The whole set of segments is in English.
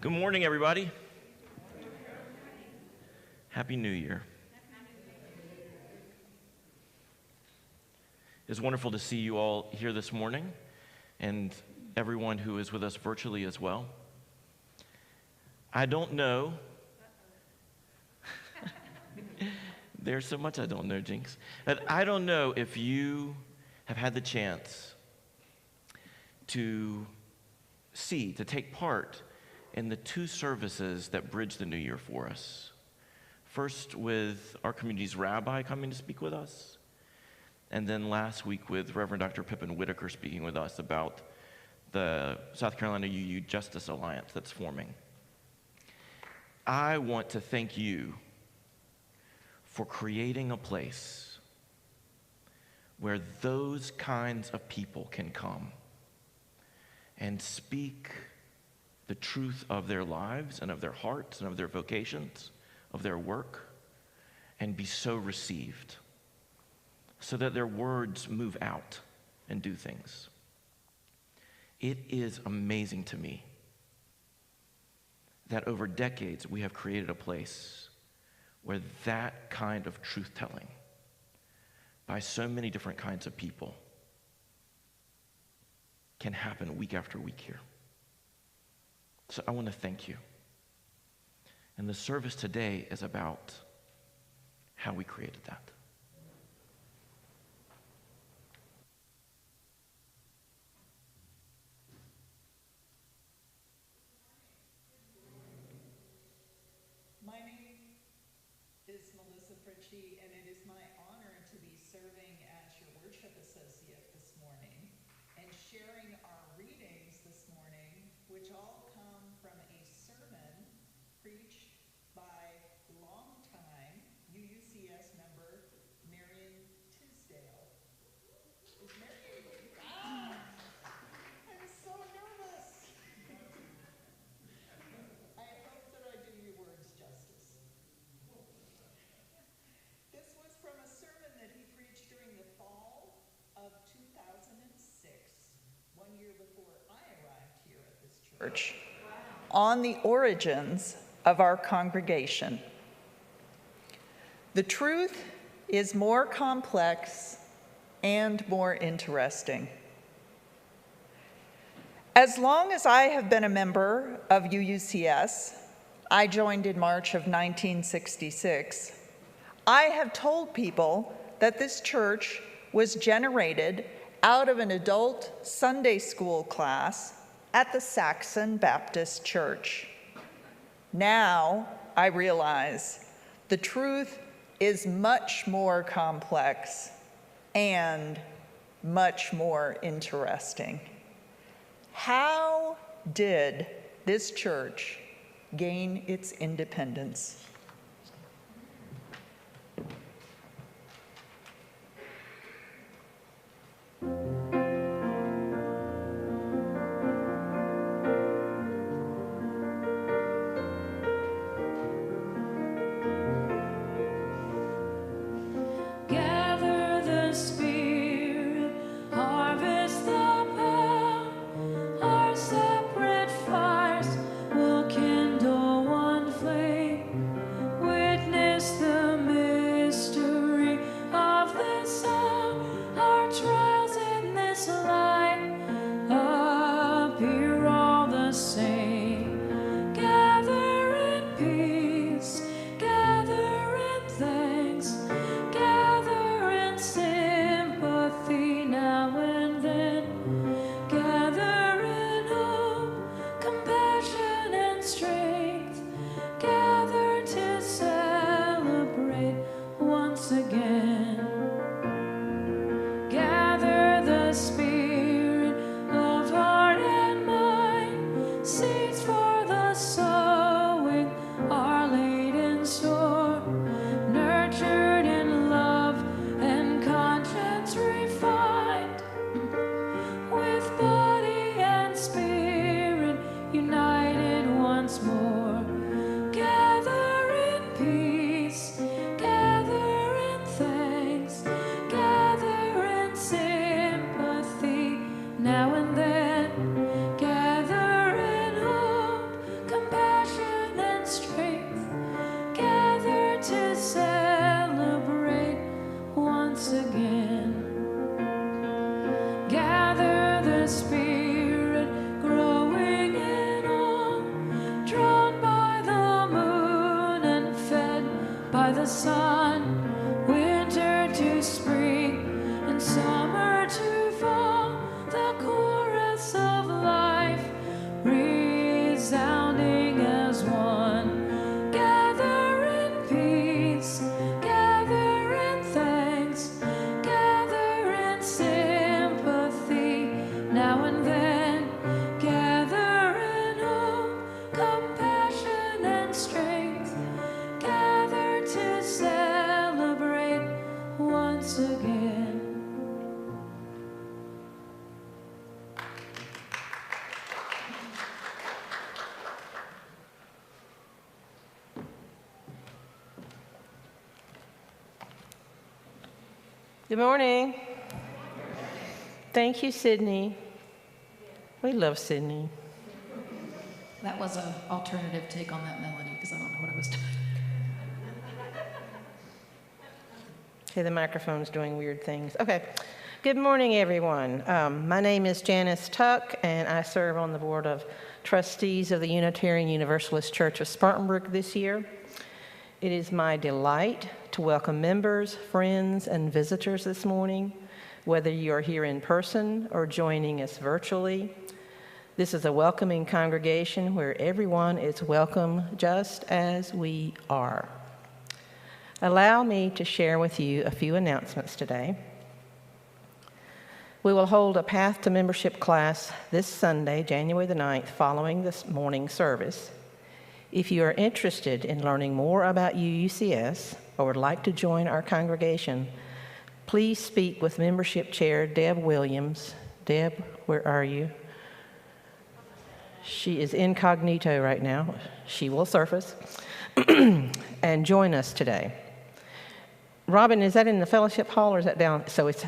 Good morning, everybody. Happy New Year. It's wonderful to see you all here this morning and everyone who is with us virtually as well. I don't know. There's so much I don't know, Jinx. But I don't know if you have had the chance to take part in the two services that bridge the new year for us. First with our community's rabbi coming to speak with us, and then last week with Reverend Dr. Pippin Whitaker speaking with us about the South Carolina UU Justice Alliance that's forming. I want to thank you for creating a place where those kinds of people can come and speak the truth of their lives and of their hearts and of their vocations, of their work, and be so received so that their words move out and do things. It is amazing to me that over decades we have created a place where that kind of truth-telling by so many different kinds of people can happen week after week here. So I want to thank you. And the service today is about how we created that. My name is Melissa Fritchie, and it is my honor to be serving as your worship associate this morning and sharing our readings this morning, which all come from a sermon preached by longtime UUCS member Marion Tisdale. Is Marion? I'm so nervous. I hope that I do your words justice. This was from a sermon that he preached during the fall of 2006, 1 year before I arrived here at this church, on the origins of our congregation. The truth is more complex and more interesting. As long as I have been a member of UUCS, I joined in March of 1966, I have told people that this church was generated out of an adult Sunday school class at the Saxon Baptist Church. Now I realize the truth is much more complex and much more interesting. How did this church gain its independence? Gather the Spirit, harvest the path. Our separate fires will kindle one flame. Spirit, growing in awe, drawn by the moon and fed by the sun, winter to spring and summer to fall, the chorus of life resounding as one. Gather in peace, gather in thanks, gather in sympathy, now and then, gather in hope, compassion and strength, gather to celebrate once again. Good morning. Thank you, Sydney. We love Sydney. That was an alternative take on that melody because I don't know what I was doing. Okay, the microphone's doing weird things. Okay. Good morning, everyone. My name is Janice Tuck, and I serve on the Board of Trustees of the Unitarian Universalist Church of Spartanburg this year. It is my delight to welcome members, friends, and visitors this morning, whether you are here in person or joining us virtually. This is a welcoming congregation where everyone is welcome just as we are. Allow me to share with you a few announcements today. We will hold a Path to Membership class this Sunday, January the 9th, following this morning service. If you are interested in learning more about UUCS or would like to join our congregation, please speak with Membership Chair Deb Williams. Deb, where are you? She is incognito right now. She will surface and join us today. Robin, is that in the fellowship hall or is that down? So it's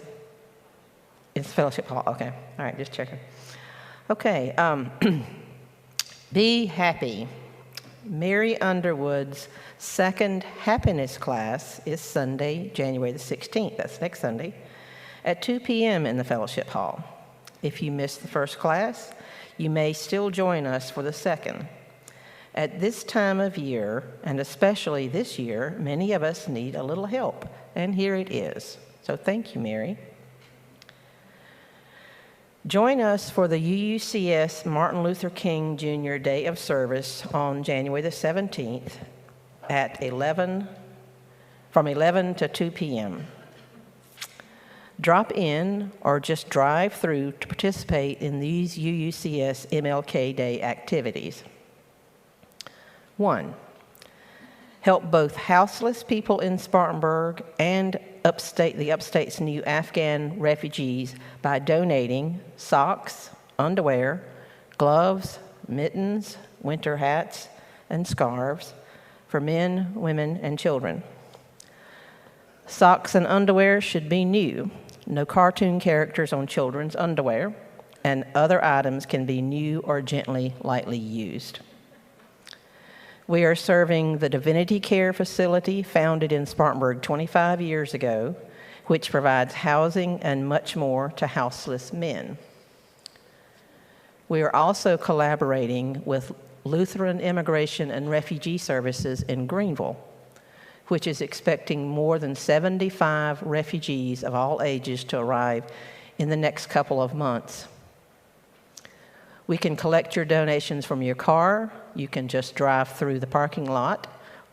fellowship hall. Okay. All right, just checking. Okay. Be happy. Mary Underwood's second happiness class is Sunday, January the 16th. That's next Sunday, at 2 p.m. in the fellowship hall. If you missed the first class, you may still join us for the second. At this time of year, and especially this year, many of us need a little help, and here it is. So thank you, Mary. Join us for the UUCS Martin Luther King Jr. Day of Service on January the 17th at from 11 to 2 p.m. Drop in or just drive through to participate in these UUCS MLK Day activities. 1. Help both houseless people in Spartanburg and the upstate's new Afghan refugees by donating socks, underwear, gloves, mittens, winter hats, and scarves for men, women, and children. Socks and underwear should be new. No cartoon characters on children's underwear, and other items can be new or gently, lightly used. We are serving the Divinity Care Facility founded in Spartanburg 25 years ago, which provides housing and much more to houseless men. We are also collaborating with Lutheran Immigration and Refugee Services in Greenville, which is expecting more than 75 refugees of all ages to arrive in the next couple of months. We can collect your donations from your car. You can just drive through the parking lot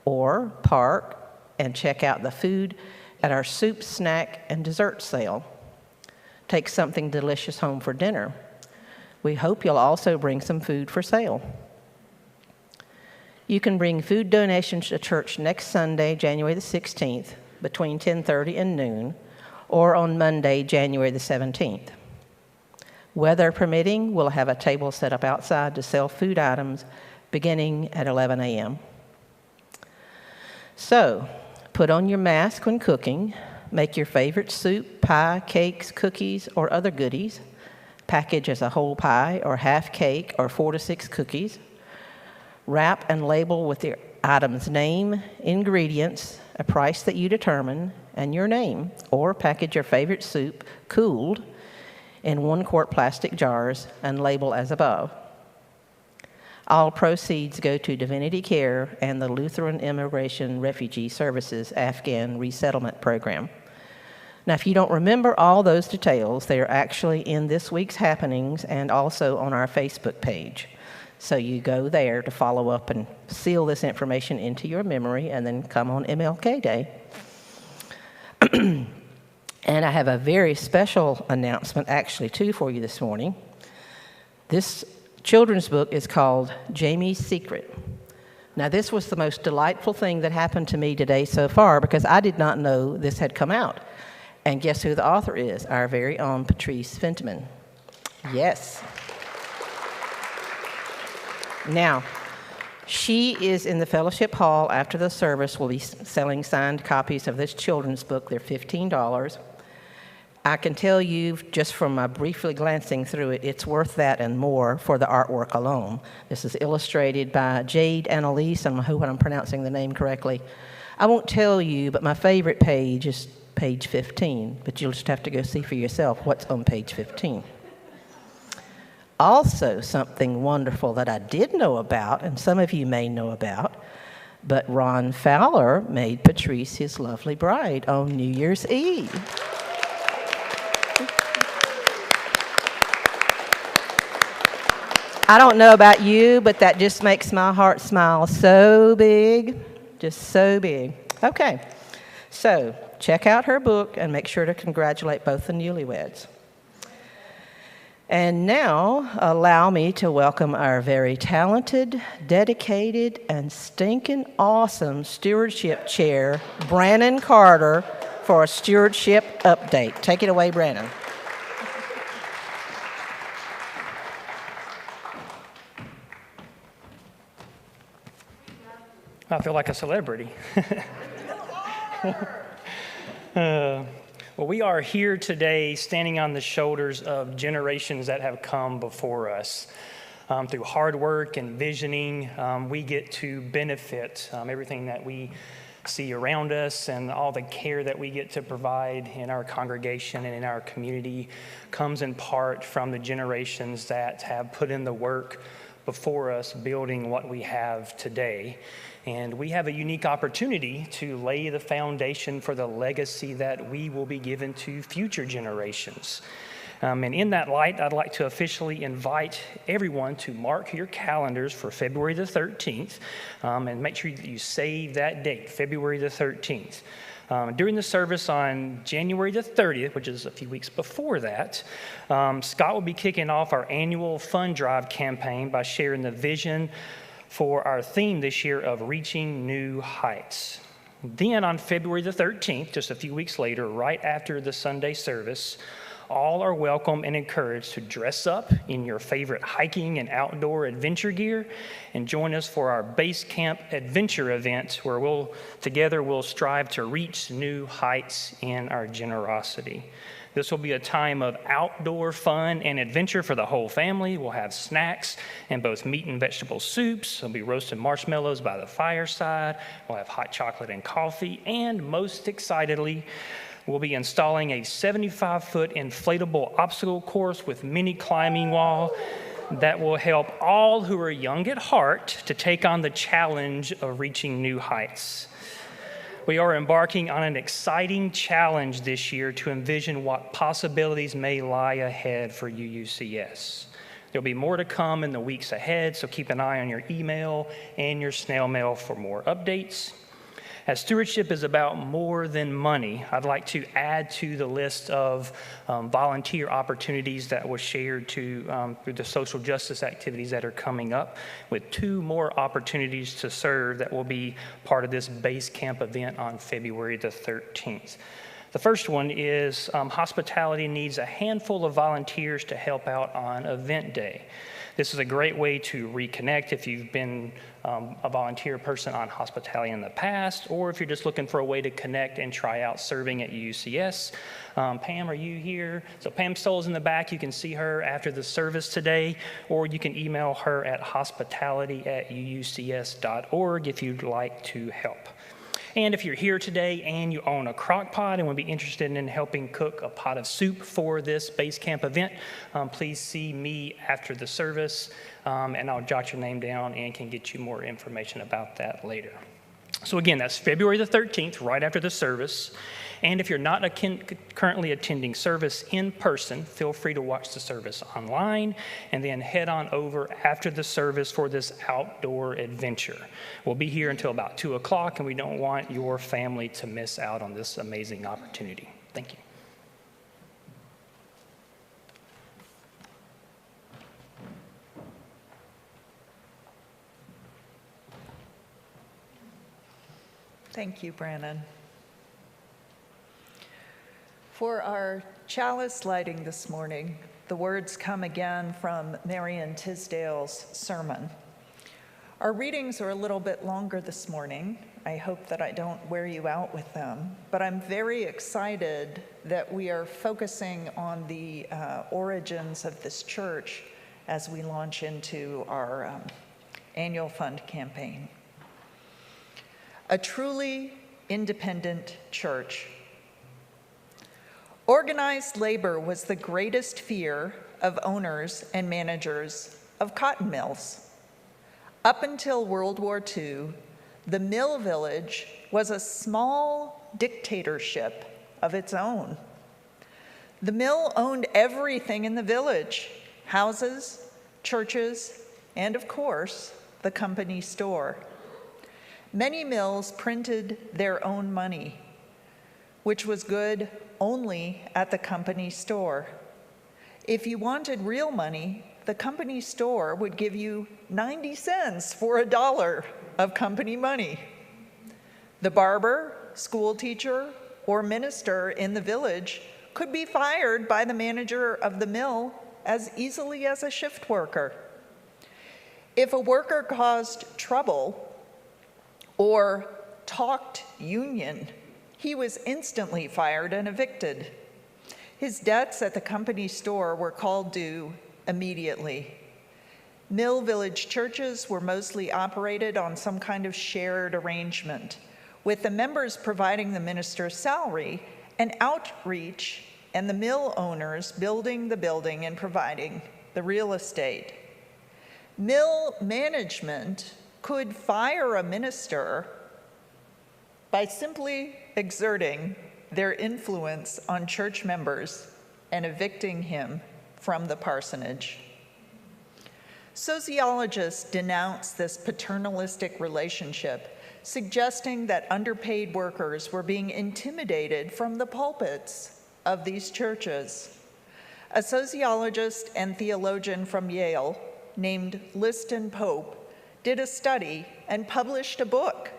or park and check out the food at our soup, snack, and dessert sale. Take something delicious home for dinner. We hope you'll also bring some food for sale. You can bring food donations to church next Sunday, January the 16th, between 10:30 and noon, or on Monday, January the 17th. Weather permitting, we'll have a table set up outside to sell food items beginning at 11 a.m. So, put on your mask when cooking, make your favorite soup, pie, cakes, cookies, or other goodies, package as a whole pie or half cake or 4 to 6 cookies, wrap and label with the item's name, ingredients, a price that you determine, and your name, or package your favorite soup, cooled, in 1-quart plastic jars and label as above. All proceeds go to Divinity Care and the Lutheran Immigration Refugee Services Afghan Resettlement Program. Now, if you don't remember all those details, they are actually in this week's happenings and also on our Facebook page. So you go there to follow up and seal this information into your memory and then come on MLK Day. And I have a very special announcement, actually, too, for you this morning. This children's book is called Jamie's Secret. Now, this was the most delightful thing that happened to me today so far because I did not know this had come out. And guess who the author is? Our very own Patrice Fentman. Yes. Now, she is in the fellowship hall after the service. We'll be selling signed copies of this children's book. They're $15. I can tell you, just from my briefly glancing through it, it's worth that and more for the artwork alone. This is illustrated by Jade Annalise. I hope I'm pronouncing the name correctly. I won't tell you, but my favorite page is page 15, but you'll just have to go see for yourself what's on page 15. Also, something wonderful that I did know about, and some of you may know about, but Ron Fowler made Patrice his lovely bride on New Year's Eve. I don't know about you, but that just makes my heart smile so big, just so big. Okay, so check out her book and make sure to congratulate both the newlyweds. And now, allow me to welcome our very talented, dedicated, and stinking awesome stewardship chair, Brannon Carter, for a stewardship update. Take it away, Brannon. I feel like a celebrity. Well, we are here today standing on the shoulders of generations that have come before us. Through hard work and visioning, we get to benefit everything that we see around us, and all the care that we get to provide in our congregation and in our community comes in part from the generations that have put in the work before us building what we have today. And we have a unique opportunity to lay the foundation for the legacy that we will be given to future generations. And in that light, I'd like to officially invite everyone to mark your calendars for February the 13th, and make sure that you save that date, February the 13th. During the service on January the 30th, which is a few weeks before that, Scott will be kicking off our annual fund drive campaign by sharing the vision for our theme this year of reaching new heights. Then on February the 13th, just a few weeks later, right after the Sunday service, all are welcome and encouraged to dress up in your favorite hiking and outdoor adventure gear and join us for our base camp adventure event where we'll strive to reach new heights in our generosity. This will be a time of outdoor fun and adventure for the whole family. We'll have snacks and both meat and vegetable soups. There'll be roasted marshmallows by the fireside. We'll have hot chocolate and coffee. And most excitedly, we'll be installing a 75-foot inflatable obstacle course with mini climbing wall that will help all who are young at heart to take on the challenge of reaching new heights. We are embarking on an exciting challenge this year to envision what possibilities may lie ahead for UUCS. There'll be more to come in the weeks ahead, so keep an eye on your email and your snail mail for more updates. As stewardship is about more than money, I'd like to add to the list of volunteer opportunities that was shared through the social justice activities that are coming up, with 2 more opportunities to serve that will be part of this base camp event on February the 13th. The first one is hospitality needs a handful of volunteers to help out on event day. This is a great way to reconnect if you've been a volunteer person on hospitality in the past, or if you're just looking for a way to connect and try out serving at UCS. Pam, are you here? So Pam Stoll's in the back. You can see her after the service today, or you can email her at hospitality@uucs.org if you'd like to help. And if you're here today and you own a crock pot and would be interested in helping cook a pot of soup for this base camp event, please see me after the service, and I'll jot your name down and can get you more information about that later. So again, that's February the 13th, right after the service. And if you're not currently attending service in person, feel free to watch the service online and then head on over after the service for this outdoor adventure. We'll be here until about 2 o'clock, and we don't want your family to miss out on this amazing opportunity. Thank you. Thank you, Brannon. For our chalice lighting this morning, the words come again from Marion Tisdale's sermon. Our readings are a little bit longer this morning. I hope that I don't wear you out with them, but I'm very excited that we are focusing on the origins of this church as we launch into our annual fund campaign. A truly independent church. Organized labor was the greatest fear of owners and managers of cotton mills. Up until World War II, the mill village was a small dictatorship of its own. The mill owned everything in the village: houses, churches, and of course, the company store. Many mills printed their own money, which was good only at the company store. If you wanted real money, the company store would give you 90 cents for $1 of company money. The barber, school teacher, or minister in the village could be fired by the manager of the mill as easily as a shift worker. If a worker caused trouble or talked union, he was instantly fired and evicted. His debts at the company store were called due immediately. Mill village churches were mostly operated on some kind of shared arrangement, with the members providing the minister's salary and outreach, and the mill owners building the building and providing the real estate. Mill management could fire a minister by simply exerting their influence on church members and evicting him from the parsonage. Sociologists denounce this paternalistic relationship, suggesting that underpaid workers were being intimidated from the pulpits of these churches. A sociologist and theologian from Yale named Liston Pope did a study and published a book,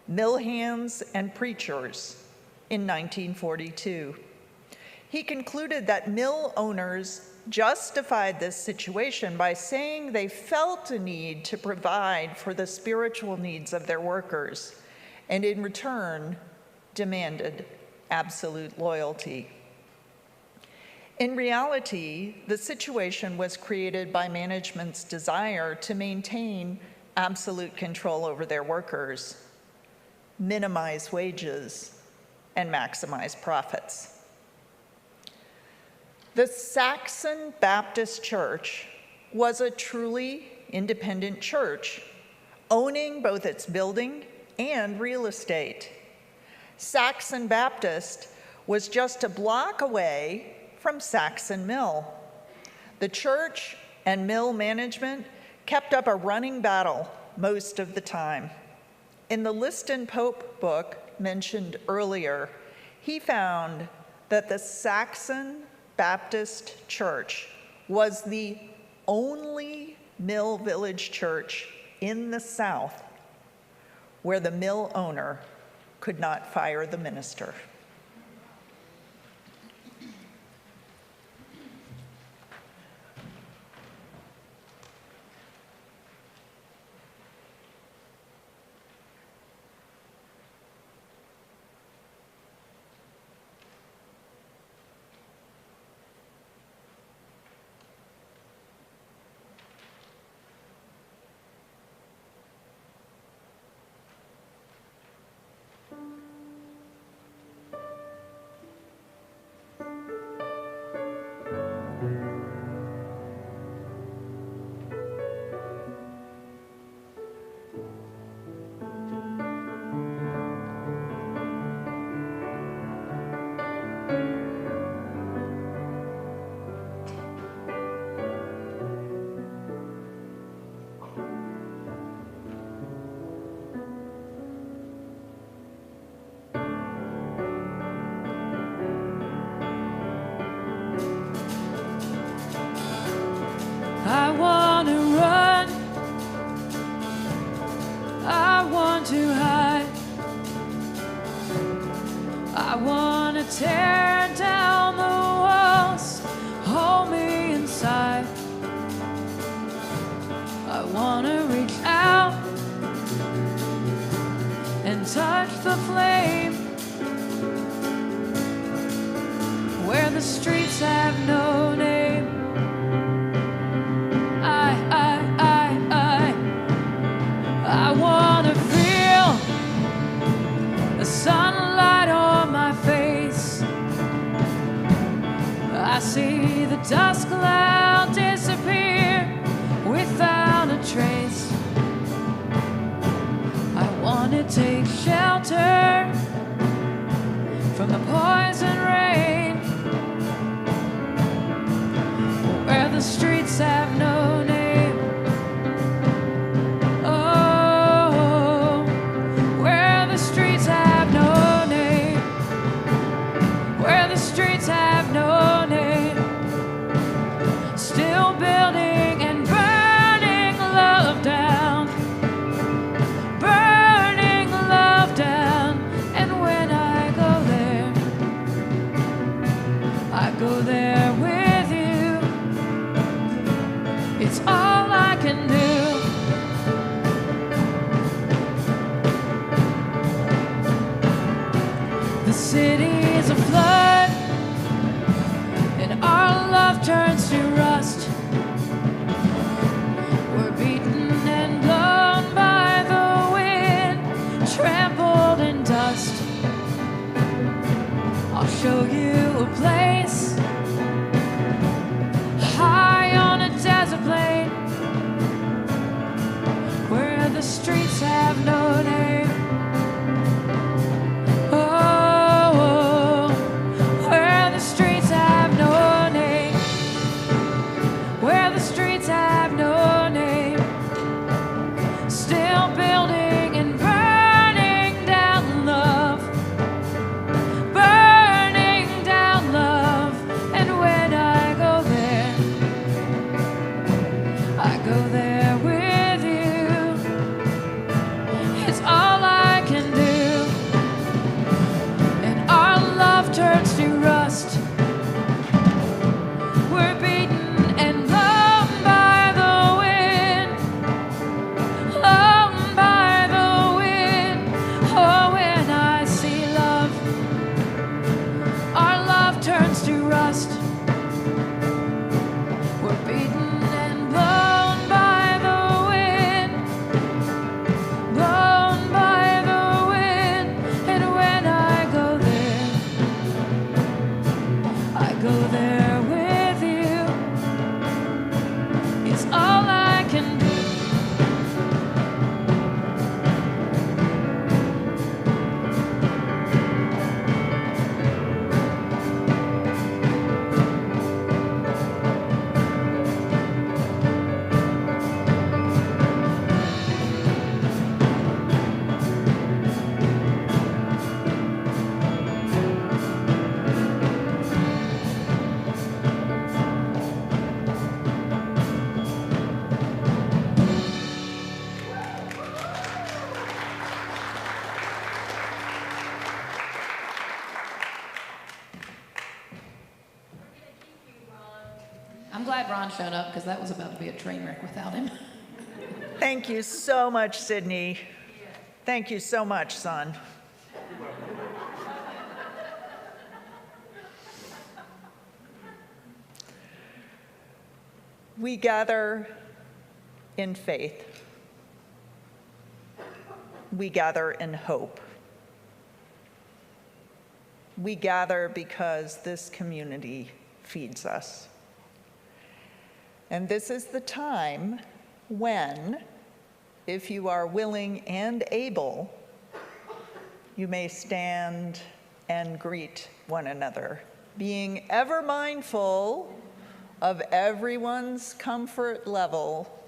Mill Hands and Preachers, in 1942. He concluded that mill owners justified this situation by saying they felt a need to provide for the spiritual needs of their workers, and in return demanded absolute loyalty. In reality, the situation was created by management's desire to maintain absolute control over their workers, minimize wages, and maximize profits. The Saxon Baptist Church was a truly independent church, owning both its building and real estate. Saxon Baptist was just a block away from Saxon Mill. The church and mill management kept up a running battle most of the time. In the Liston Pope book mentioned earlier, he found that the Saxon Baptist Church was the only mill village church in the South where the mill owner could not fire the minister. I want to run, I want to hide, I want to tear down the walls, hold me inside. I want to reach out and touch the flame where the streets have no name. I want to feel the sunlight on my face. I see the dust cloud disappear without a trace. I want to take shelter from the poison rain where the streets have no name. Oh, where the streets have no name. Where the streets have no name. Still building and burning love down. Burning love down. And when I go there with you. It's all I can do. The city is a flood, and our love turns to rust. We're beaten and blown by the wind, trampled in dust. I'll show you a place high on a desert plain where the streets have no name. Oh, where the streets have no name. Where the streets have no name. Still building and burning down love. Burning down love. And when I go there with you. It's all I can do. And our love turns to rust. We're beaten and blown by the wind. Blown by the wind. Oh, when I see love, our love turns to rust. We're beaten and blown by the wind. Blown by the wind. And when I go there with you. It's all I can do. I'm glad Ron showed up because that was about to be a train wreck without him. Thank you so much, Sydney. Thank you so much, son. We gather in faith. We gather in hope. We gather because this community feeds us. And this is the time when, if you are willing and able, you may stand and greet one another, being ever mindful of everyone's comfort level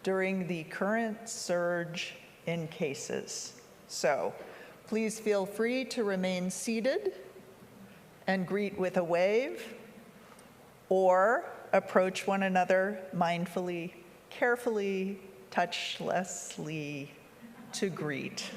during the current surge in cases. So please feel free to remain seated and greet with a wave, or approach one another mindfully, carefully, touchlessly to greet.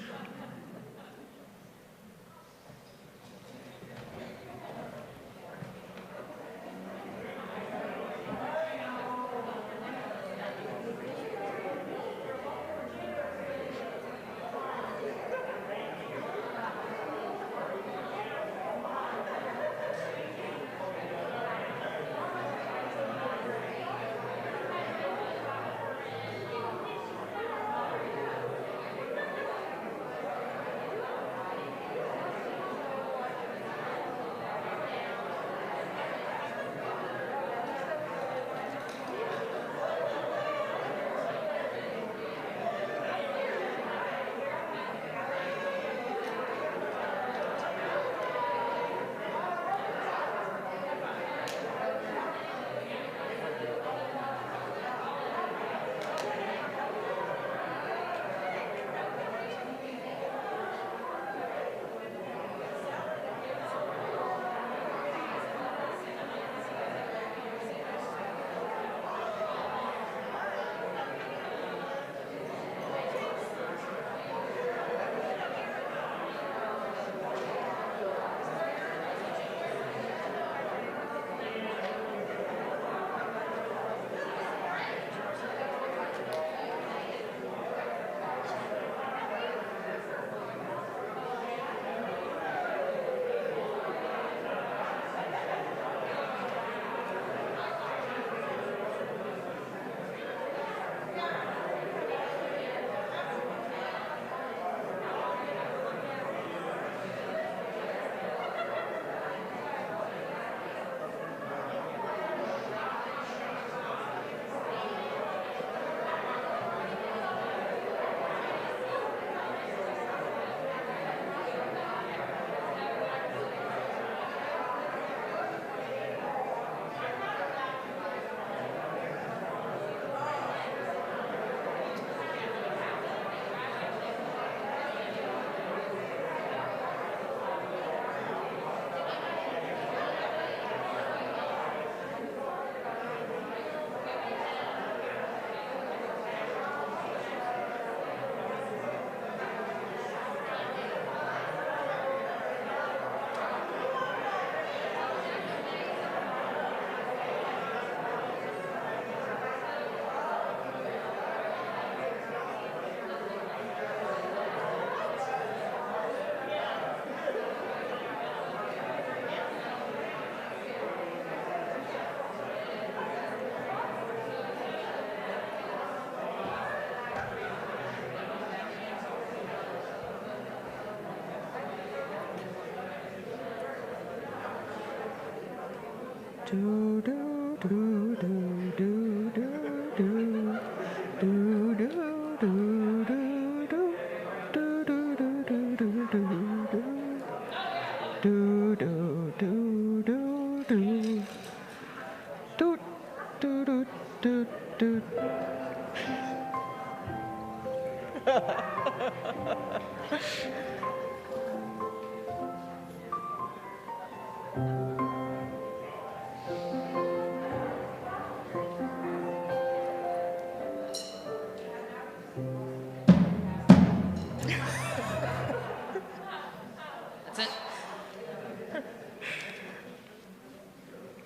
That's it.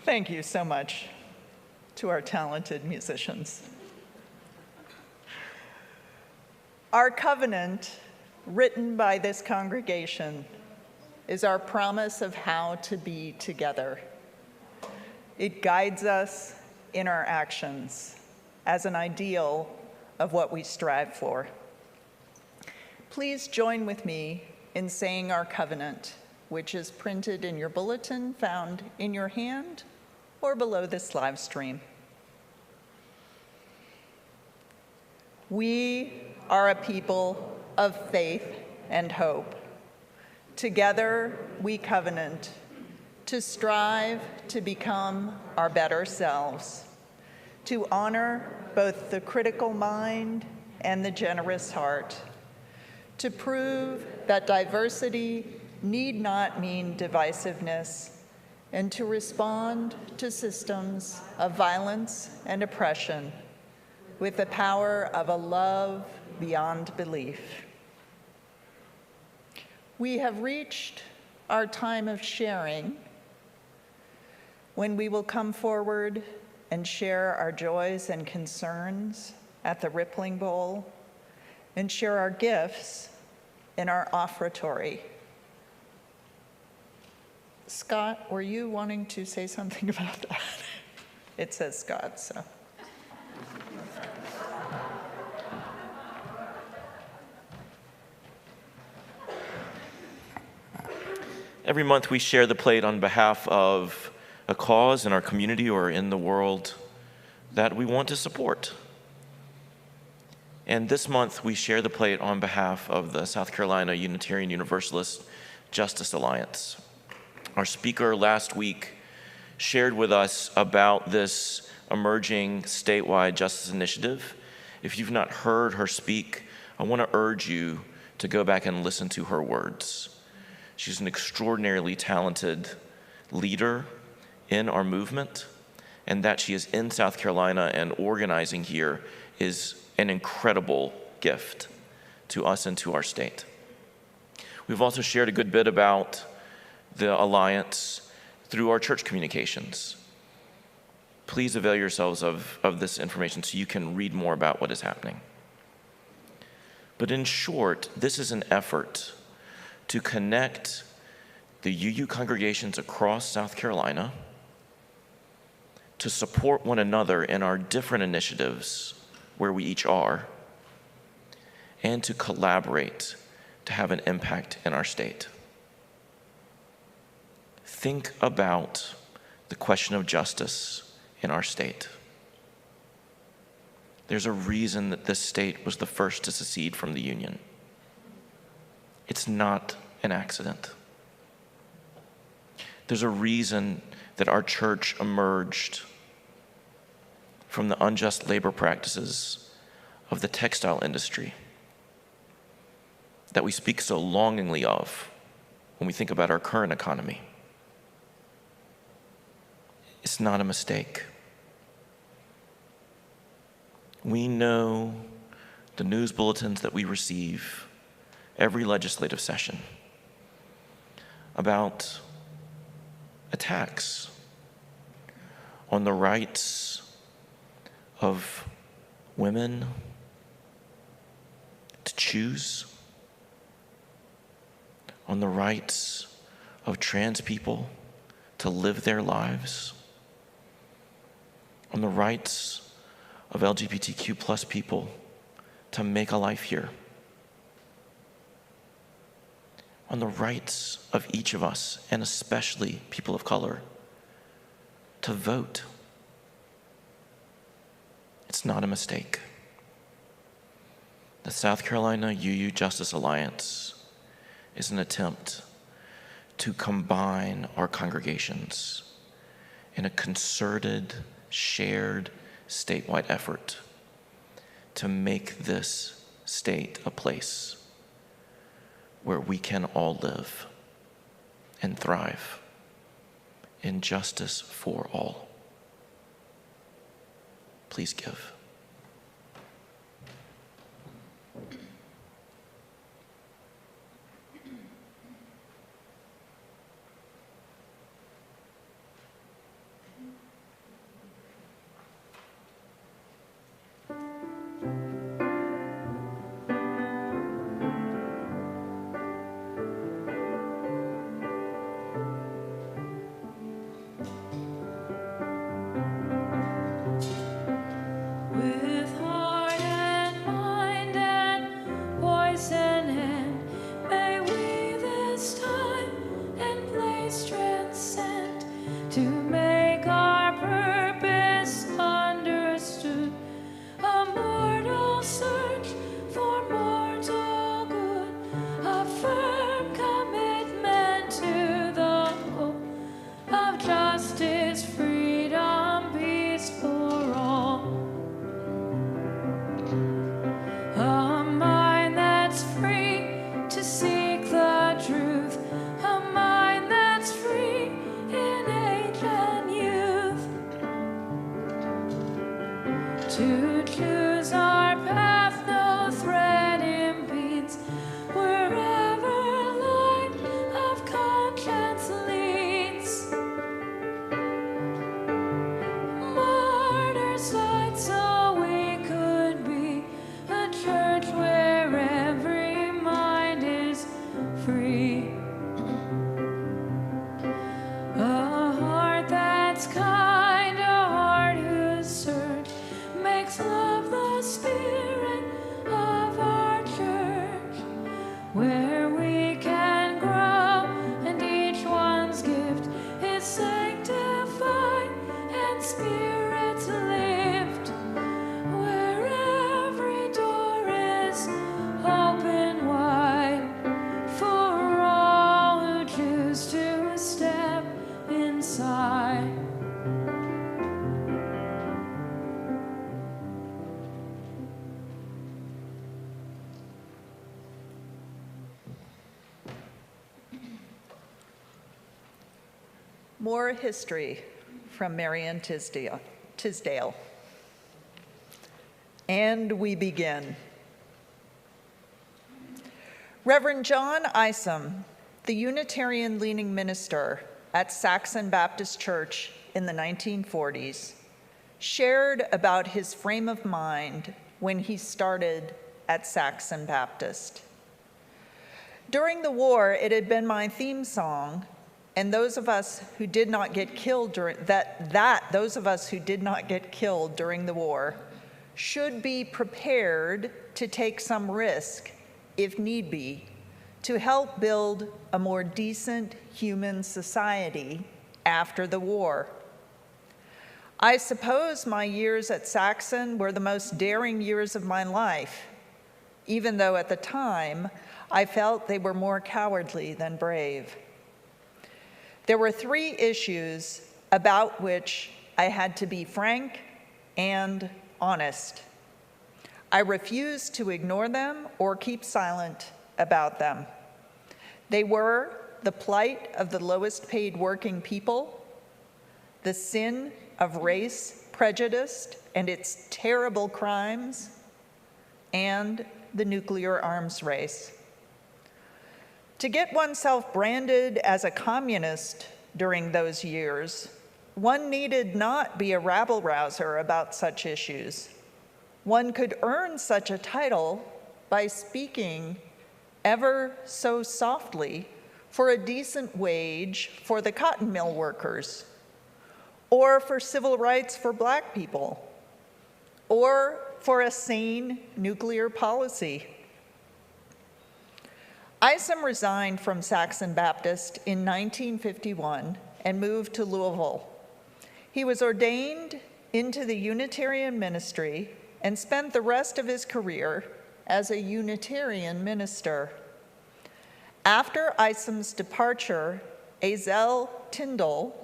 Thank you so much to our talented musicians. Our covenant, written by this congregation, is our promise of how to be together. It guides us in our actions as an ideal of what we strive for. Please join with me in saying our covenant, which is printed in your bulletin found in your hand or below this live stream. We are a people of faith and hope. Together we covenant to strive to become our better selves, to honor both the critical mind and the generous heart, to prove that diversity need not mean divisiveness, and to respond to systems of violence and oppression with the power of a love beyond belief. We have reached our time of sharing, when we will come forward and share our joys and concerns at the Rippling Bowl and share our gifts in our offertory. Scott, were you wanting to say something about that? It says Scott, so. Every month we share the plate on behalf of a cause in our community or in the world that we want to support. And this month we share the plate on behalf of the South Carolina Unitarian Universalist Justice Alliance. Our speaker last week shared with us about this emerging statewide justice initiative. If you've not heard her speak, I want to urge you to go back and listen to her words. She's an extraordinarily talented leader in our movement, and that she is in South Carolina and organizing here is an incredible gift to us and to our state. We've also shared a good bit about the Alliance through our church communications. Please avail yourselves of this information so you can read more about what is happening. But in short, this is an effort to connect the UU congregations across South Carolina to support one another in our different initiatives where we each are, and to collaborate to have an impact in our state. Think about the question of justice in our state. There's a reason that this state was the first to secede from the Union. It's not an accident. There's a reason that our church emerged from the unjust labor practices of the textile industry that we speak so longingly of when we think about our current economy. It's not a mistake. We know the news bulletins that we receive every legislative session about attacks on the rights of women to choose, on the rights of trans people to live their lives, on the rights of LGBTQ plus people to make a life here, on the rights of each of us, and especially people of color, to vote. It's not a mistake. The South Carolina UU Justice Alliance is an attempt to combine our congregations in a concerted, shared, statewide effort to make this state a place where we can all live and thrive in justice for all. Please give. to choose our path, no thread impedes. Wherever light of conscience leads, martyrs died so we could be a church where every mind is free. A heart that's kind, a heart whose search makes love the spirit of our church, where we can grow and each one's gift is sanctified and spirits lift, where every door is open wide for all who choose to step inside. More history from Marion Tisdale. And we begin. Reverend John Isom, the Unitarian-leaning minister at Saxon Baptist Church in the 1940s, shared about his frame of mind when he started at Saxon Baptist. During the war, it had been my theme song, and those of us who did not get killed during those of us who did not get killed during the war should be prepared to take some risk, if need be, to help build a more decent human society after the war. I suppose my years at Saxon were the most daring years of my life, even though at the time I felt they were more cowardly than brave. There were 3 issues about which I had to be frank and honest. I refused to ignore them or keep silent about them. They were the plight of the lowest paid working people, the sin of race prejudice and its terrible crimes, and the nuclear arms race. To get oneself branded as a communist during those years, one needed not be a rabble-rouser about such issues. One could earn such a title by speaking ever so softly for a decent wage for the cotton mill workers, or for civil rights for Black people, or for a sane nuclear policy. Isom resigned from Saxon Baptist in 1951 and moved to Louisville. He was ordained into the Unitarian ministry and spent the rest of his career as a Unitarian minister. After Isom's departure, Azel Tyndall,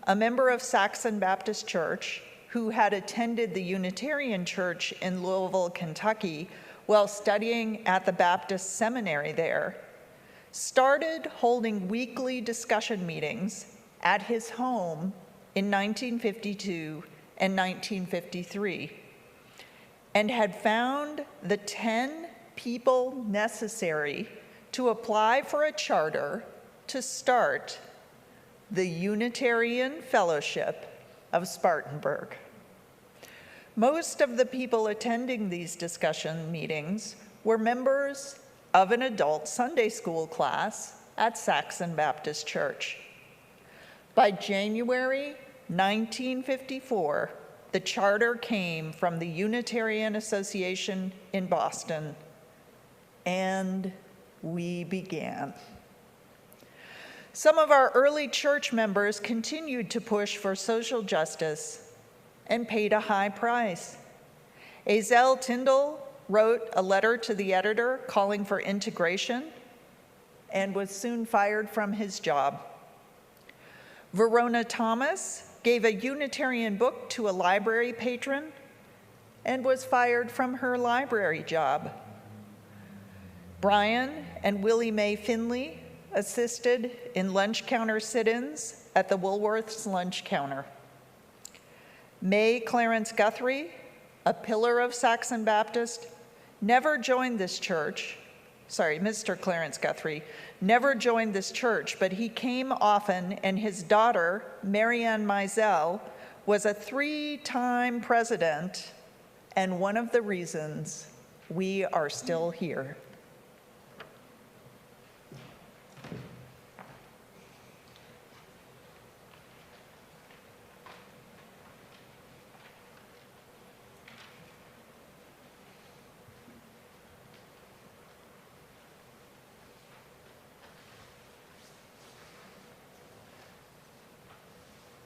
a member of Saxon Baptist Church who had attended the Unitarian Church in Louisville, Kentucky, while studying at the Baptist seminary there, started holding weekly discussion meetings at his home in 1952 and 1953, and had found the 10 people necessary to apply for a charter to start the Unitarian Fellowship of Spartanburg. Most of the people attending these discussion meetings were members of an adult Sunday school class at Saxon Baptist Church. By January 1954, the charter came from the Unitarian Association in Boston, and we began. Some of our early church members continued to push for social justice and paid a high price. Azel Tyndall wrote a letter to the editor calling for integration and was soon fired from his job. Verona Thomas gave a Unitarian book to a library patron and was fired from her library job. Brian and Willie Mae Finley assisted in lunch counter sit-ins at the Woolworth's lunch counter. Mae Clarence Guthrie, a pillar of Saxon Baptist, never joined this church. Sorry, Mr. Clarence Guthrie never joined this church, but he came often, and his daughter, Marianne Mizell, was a 3-time president and one of the reasons we are still here.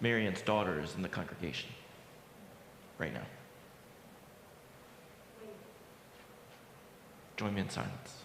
Marianne's daughter is in the congregation right now. Join me in silence.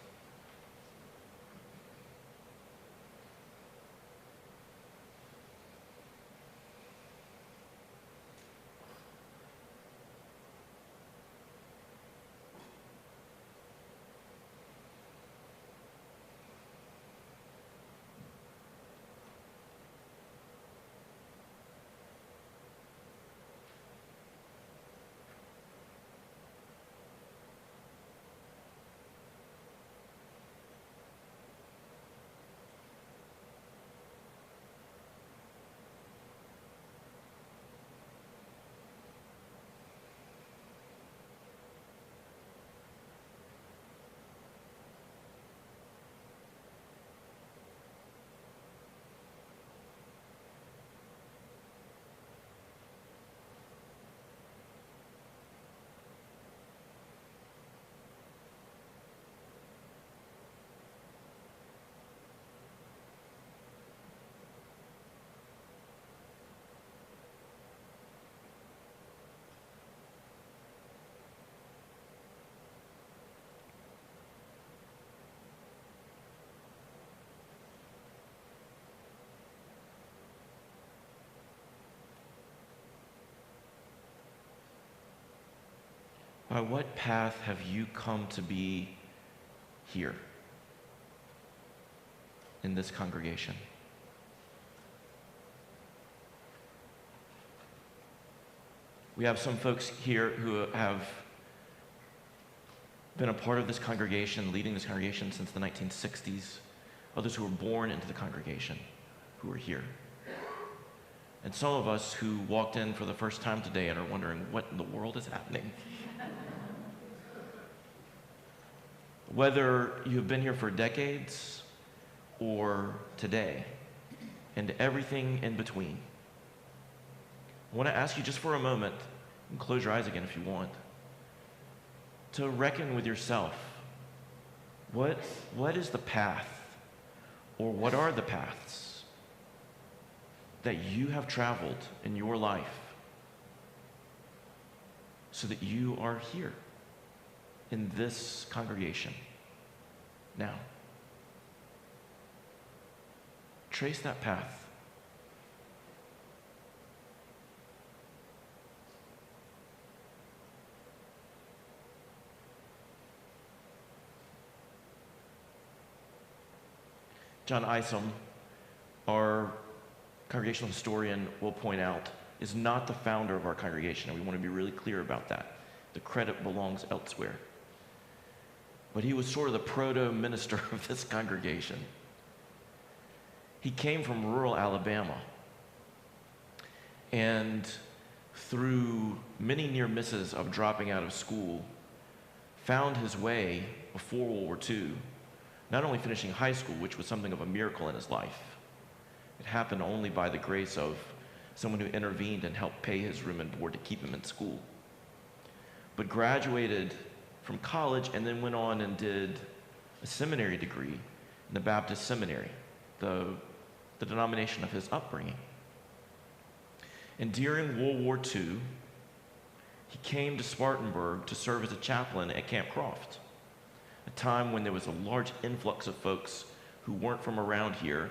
By what path have you come to be here in this congregation? We have some folks here who have been a part of this congregation, leading this congregation since the 1960s. Others who were born into the congregation who are here. And some of us who walked in for the first time today and are wondering what in the world is happening. Whether you've been here for decades or today, and everything in between, I want to ask you just for a moment, and close your eyes again if you want, to reckon with yourself. What is the path, or what are the paths that you have traveled in your life so that you are here in this congregation now? Trace that path. John Isom, our congregational historian, will point out, is not the founder of our congregation, and we want to be really clear about that. The credit belongs elsewhere. But he was sort of the proto-minister of this congregation. He came from rural Alabama, and through many near misses of dropping out of school, found his way before World War II, not only finishing high school, which was something of a miracle in his life. It happened only by the grace of someone who intervened and helped pay his room and board to keep him in school. But graduated from college and then went on and did a seminary degree in the Baptist Seminary, the denomination of his upbringing. And during World War II, he came to Spartanburg to serve as a chaplain at Camp Croft, a time when there was a large influx of folks who weren't from around here.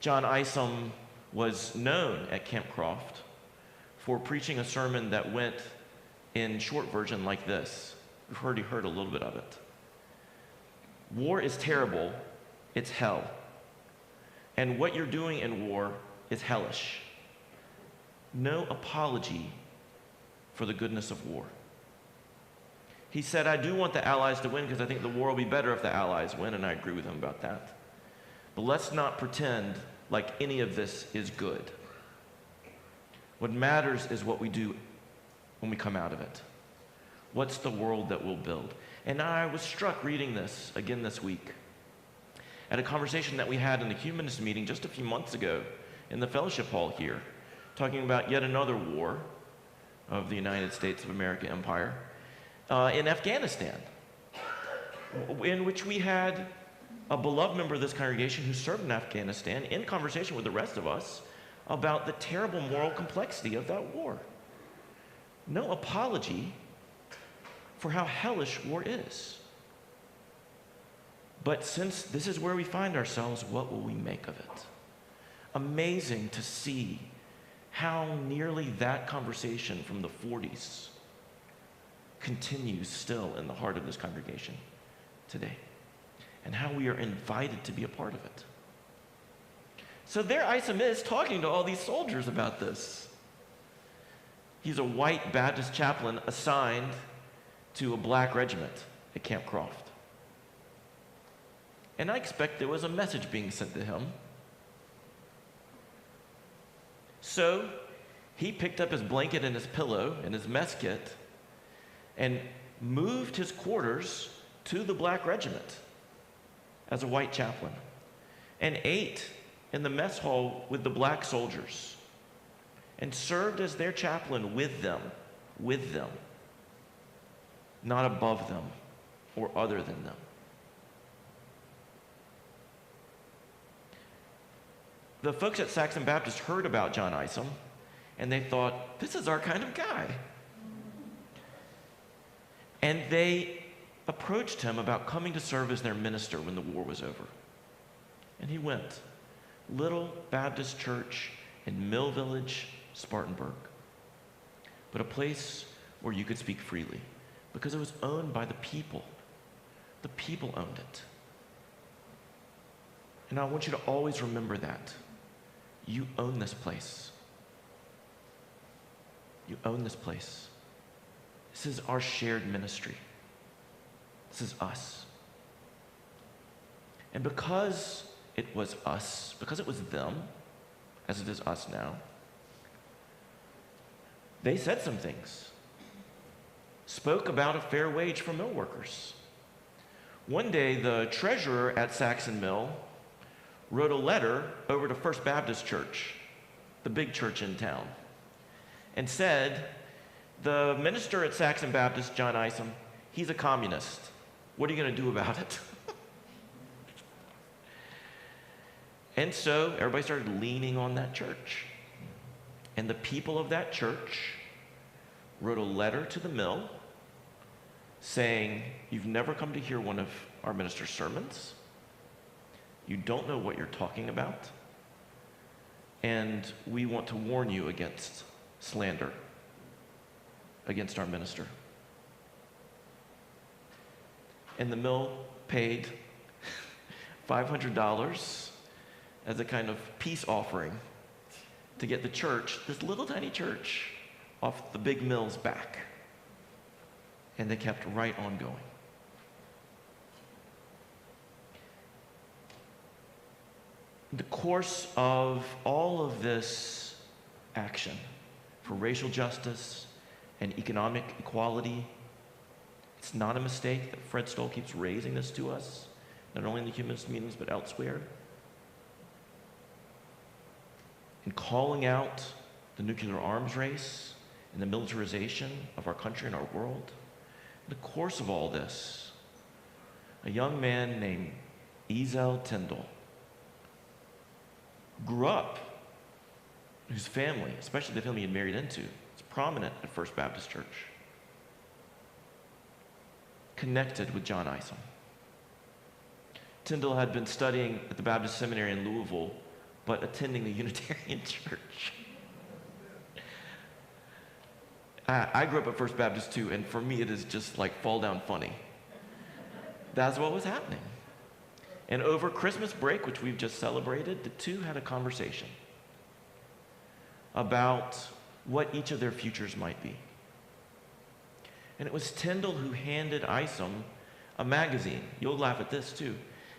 John Isom was known at Camp Croft for preaching a sermon that went in short version like this. We've already heard a little bit of it. War is terrible, it's hell. And what you're doing in war is hellish. No apology for the goodness of war. He said, I do want the Allies to win because I think the war will be better if the Allies win, and I agree with him about that. But let's not pretend like any of this is good. What matters is what we do when we come out of it. What's the world that we'll build? And I was struck reading this again this week at a conversation that we had in the humanist meeting just a few months ago in the fellowship hall here, talking about yet another war of the United States of America empire in Afghanistan, in which we had a beloved member of this congregation who served in Afghanistan in conversation with the rest of us about the terrible moral complexity of that war. No apology for how hellish war is. But since this is where we find ourselves, what will we make of it? Amazing to see how nearly that conversation from the 40s continues still in the heart of this congregation today, and how we are invited to be a part of it. So there Isom is talking to all these soldiers about this. He's a white Baptist chaplain assigned to a black regiment at Camp Croft. And I expect there was a message being sent to him. So he picked up his blanket and his pillow and his mess kit and moved his quarters to the black regiment as a white chaplain and ate in the mess hall with the black soldiers and served as their chaplain with them, not above them or other than them. The folks at Saxon Baptist heard about John Isom, and they thought, this is our kind of guy. And they approached him about coming to serve as their minister when the war was over. And he went. Little Baptist church in Mill Village, Spartanburg. But a place where you could speak freely, because it was owned by the people. The people owned it. And I want you to always remember that. You own this place. You own this place. This is our shared ministry. This is us. And because it was us, because it was them, as it is us now, they said some things. Spoke about a fair wage for mill workers. One day, the treasurer at Saxon Mill wrote a letter over to First Baptist Church, the big church in town, and said, the minister at Saxon Baptist, John Isom, he's a communist. What are you going to do about it? And so everybody started leaning on that church. And the people of that church wrote a letter to the mill saying, you've never come to hear one of our minister's sermons. You don't know what you're talking about. And we want to warn you against slander against our minister. And the mill paid $500 as a kind of peace offering to get the church, this little tiny church, off the big mill's back. And they kept right on going. In the course of all of this action for racial justice and economic equality, it's not a mistake that Fred Stoll keeps raising this to us, not only in the humanist meetings, but elsewhere. In calling out the nuclear arms race and the militarization of our country and our world. In the course of all this, a young man named Isom Tyndall grew up, whose family, especially the family he had married into, was prominent at First Baptist Church, connected with John Isom. Tyndall had been studying at the Baptist Seminary in Louisville, but attending the Unitarian Church. I grew up at First Baptist too, and for me it is just like fall down funny. That's what was happening. And over Christmas break, which we've just celebrated, the two had a conversation about what each of their futures might be. And it was Tyndall who handed Isom a magazine. You'll laugh at this too.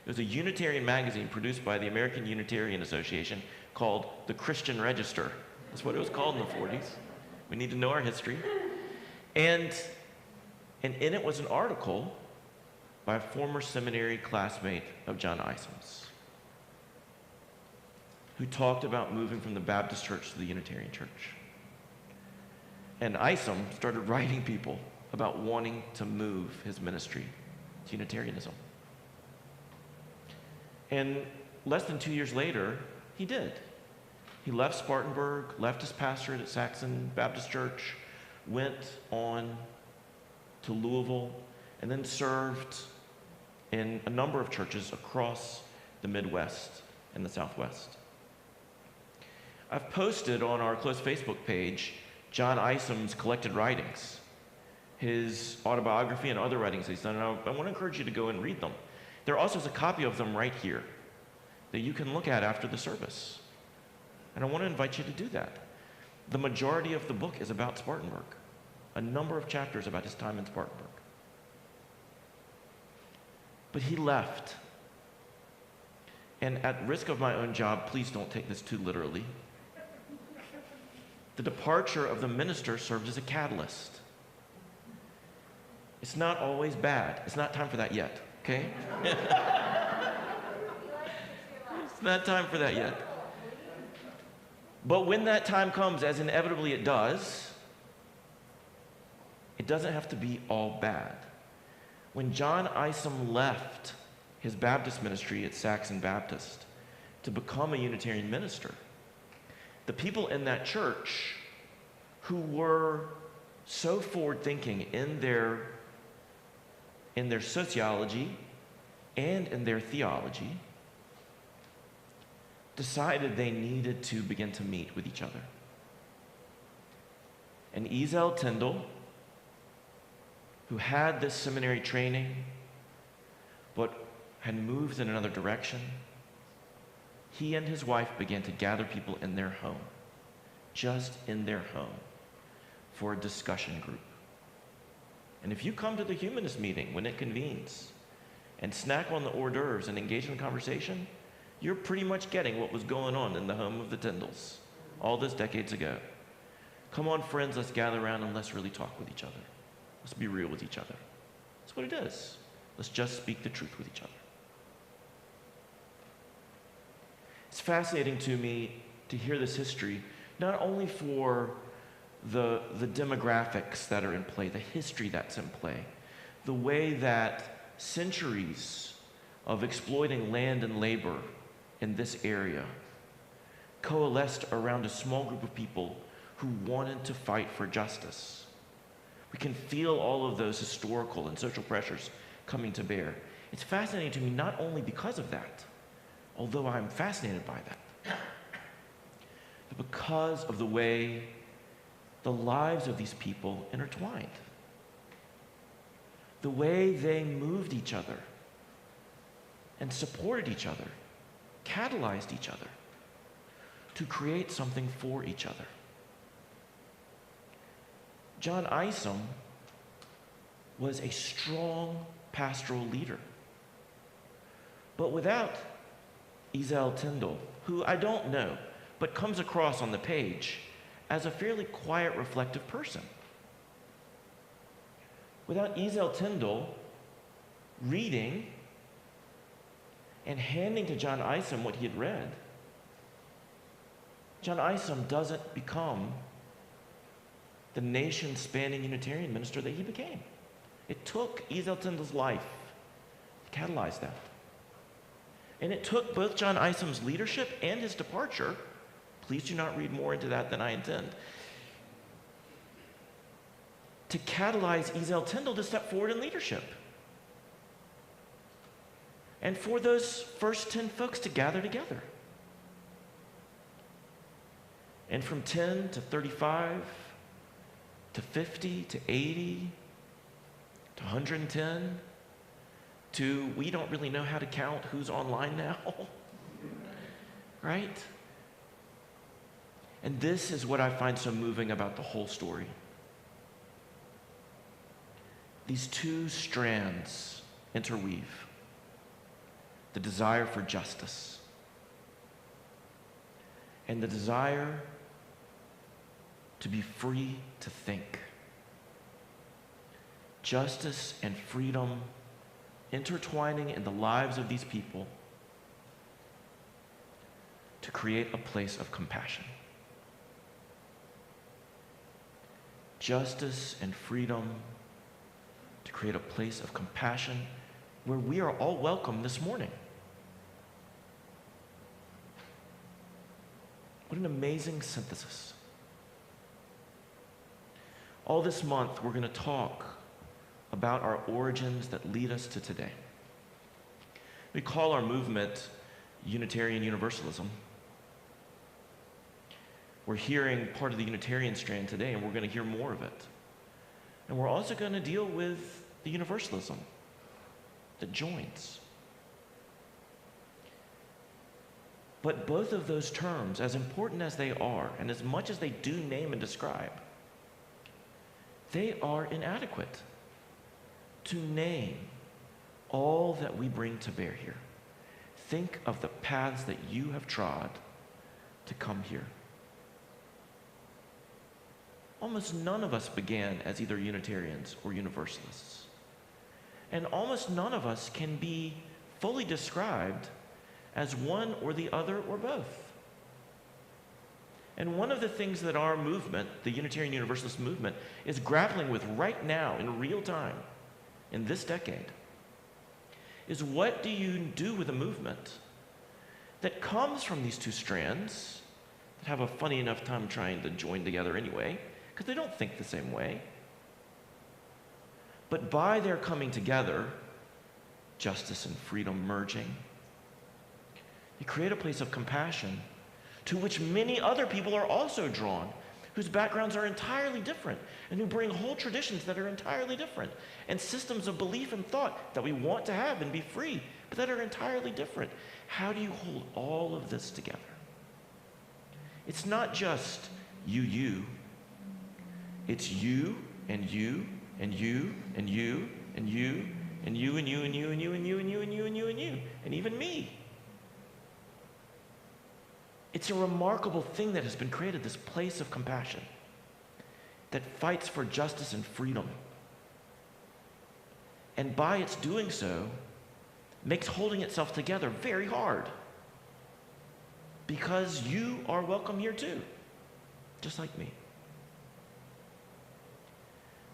It was a Unitarian magazine produced by the American Unitarian Association called The Christian Register. That's what it was called in the 40s. We need to know our history. And in it was an article by a former seminary classmate of John Isom's, who talked about moving from the Baptist church to the Unitarian church. And Isom started writing people about wanting to move his ministry to Unitarianism. And less than 2 years later, he did. He left Spartanburg, left his pastorate at Saxon Baptist Church, went on to Louisville, and then served in a number of churches across the Midwest and the Southwest. I've posted on our close Facebook page John Isom's collected writings, his autobiography and other writings he's done, and I want to encourage you to go and read them. There also is a copy of them right here that you can look at after the service. And I want to invite you to do that. The majority of the book is about Spartanburg, a number of chapters about his time in Spartanburg. But he left. And at risk of my own job, please don't take this too literally. The departure of the minister served as a catalyst. It's not always bad. It's not time for that yet, okay? It's not time for that yet. But when that time comes, as inevitably it does, it doesn't have to be all bad. When John Isom left his Baptist ministry at Saxon Baptist to become a Unitarian minister, the people in that church who were so forward-thinking in their sociology and in their theology decided they needed to begin to meet with each other. And Isom Tyndall, who had this seminary training but had moved in another direction, he and his wife began to gather people in their home, just in their home, for a discussion group. And if you come to the humanist meeting when it convenes and snack on the hors d'oeuvres and engage in conversation, you're pretty much getting what was going on in the home of the Tyndalls all those decades ago. Come on, friends, let's gather around and let's really talk with each other. Let's be real with each other. That's what it is. Let's just speak the truth with each other. It's fascinating to me to hear this history, not only for the demographics that are in play, the history that's in play, the way that centuries of exploiting land and labor in this area coalesced around a small group of people who wanted to fight for justice. We can feel all of those historical and social pressures coming to bear. It's fascinating to me not only because of that, although I'm fascinated by that, but because of the way the lives of these people intertwined, the way they moved each other and supported each other, catalyzed each other to create something for each other. John Isom was a strong pastoral leader. But without Isom Tyndall, who I don't know, but comes across on the page as a fairly quiet, reflective person. Without Isom Tyndall reading and handing to John Isom what he had read, John Isom doesn't become the nation-spanning Unitarian minister that he became. It took Isom Tyndall's life to catalyze that. And it took both John Isom's leadership and his departure, please do not read more into that than I intend, to catalyze Isom Tyndall to step forward in leadership. And for those first 10 folks to gather together. And from 10 to 35 to 50 to 80 to 110 to we don't really know how to count who's online now, right? And this is what I find so moving about the whole story. these two strands interweave: the desire for justice and the desire to be free to think. Justice and freedom intertwining in the lives of these people to create a place of compassion. Justice and freedom to create a place of compassion where we are all welcome this morning. What an amazing synthesis. All this month, we're going to talk about our origins that lead us to today. We call our movement Unitarian Universalism. We're hearing part of the Unitarian strand today, and we're going to hear more of it. And we're also going to deal with the Universalism that joins. But both of those terms, as important as they are, and as much as they do name and describe, they are inadequate to name all that we bring to bear here. Think of the paths that you have trod to come here. Almost none of us began as either Unitarians or Universalists. And almost none of us can be fully described as one or the other or both. And one of the things that our movement, the Unitarian Universalist movement, is grappling with right now in real time, in this decade, is what do you do with a movement that comes from these two strands that have a funny enough time trying to join together anyway, because they don't think the same way. But by their coming together, justice and freedom merging, you create a place of compassion to which many other people are also drawn, whose backgrounds are entirely different, and who bring whole traditions that are entirely different, and systems of belief and thought that we want to have and be free, but that are entirely different. How do you hold all of this together? It's not just you. It's you and you and you and you and you and you and you and you and you and you and you and you and you and you and even me. It's a remarkable thing that has been created, this place of compassion that fights for justice and freedom. And by its doing so, makes holding itself together very hard. Because you are welcome here too, just like me.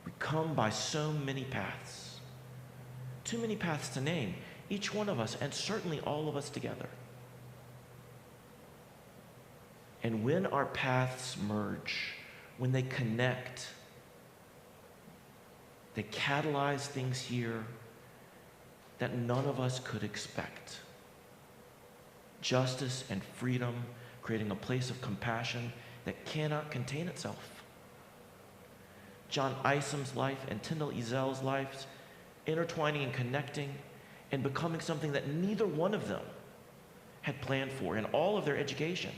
We come by so many paths, too many paths to name, each one of us, and certainly all of us together. And when our paths merge, when they connect, they catalyze things here that none of us could expect. Justice and freedom, creating a place of compassion that cannot contain itself. John Isom's life and Tyndall Ezel's lives intertwining and connecting and becoming something that neither one of them had planned for in all of their education.